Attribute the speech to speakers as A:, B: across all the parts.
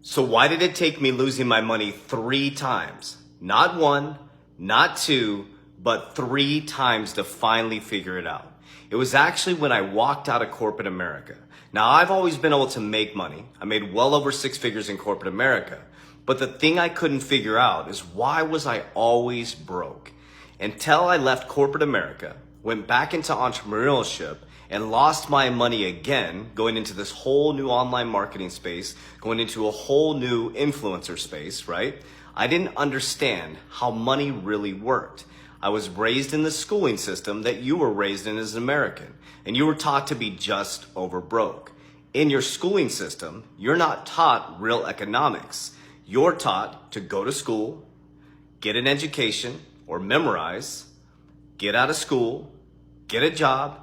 A: So why did it take me losing my money 3 times? Not 1, not 2, but 3 times to finally figure it out. It was actually when I walked out of corporate America. Now, I've always been able to make money. I made well over 6 figures in corporate America. But the thing I couldn't figure out is why was I always broke? Until I left corporate America, went back into entrepreneurship, and lost my money again, going into this whole new online marketing space, going into a whole new influencer space, right? I didn't understand how money really worked. I was raised in the schooling system that you were raised in as an American, and you were taught to be just over broke. In your schooling system, you're not taught real economics. You're taught to go to school, get an education or memorize, get out of school, get a job,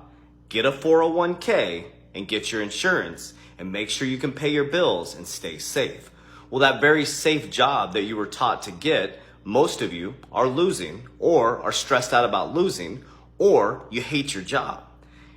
A: get a 401k, and get your insurance, and make sure you can pay your bills and stay safe. Well, that very safe job that you were taught to get, most of you are losing, or are stressed out about losing, or you hate your job.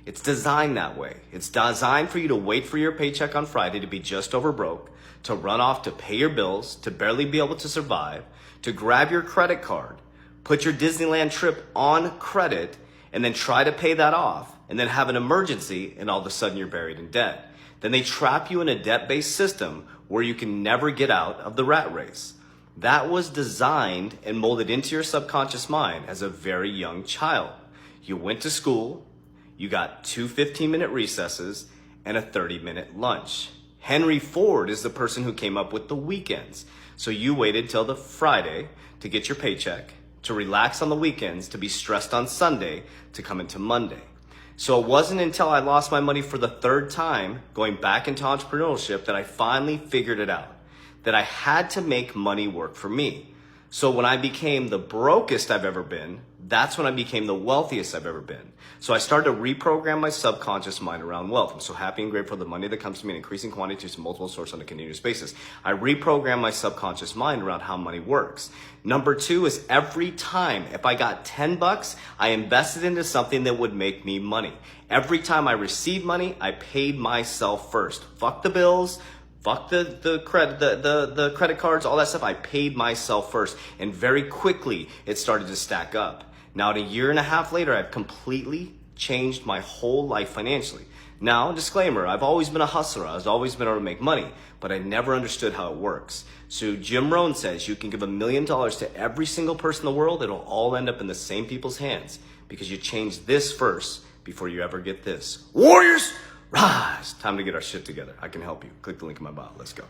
A: It's designed that way. It's designed for you to wait for your paycheck on Friday to be just over broke, to run off to pay your bills, to barely be able to survive, to grab your credit card, put your Disneyland trip on credit, and then try to pay that off, and then have an emergency, and all of a sudden you're buried in debt. Then they trap you in a debt-based system where you can never get out of the rat race. That was designed and molded into your subconscious mind as a very young child. You went to school, you got 2 15-minute recesses, and a 30-minute lunch. Henry Ford is the person who came up with the weekends. So you waited till the Friday to get your paycheck, to relax on the weekends, to be stressed on Sunday, to come into Monday. So it wasn't until I lost my money for the 3rd time, going back into entrepreneurship, that I finally figured it out, that I had to make money work for me. So when I became the brokest I've ever been, that's when I became the wealthiest I've ever been. So I started to reprogram my subconscious mind around wealth. I'm so happy and grateful for the money that comes to me in increasing quantities from multiple sources on a continuous basis. I reprogram my subconscious mind around how money works. Number 2 is every time, if I got $10, I invested into something that would make me money. Every time I received money, I paid myself first. Fuck the bills. Fuck the credit cards, all that stuff. I paid myself first. And very quickly, it started to stack up. Now, a year and a half later, I've completely changed my whole life financially. Now, disclaimer, I've always been a hustler. I've always been able to make money, but I never understood how it works. So Jim Rohn says you can give $1 million to every single person in the world. It'll all end up in the same people's hands because you change this first before you ever get this. Warriors, rise! Time to get our shit together. I can help you. Click the link in my bio. Let's go.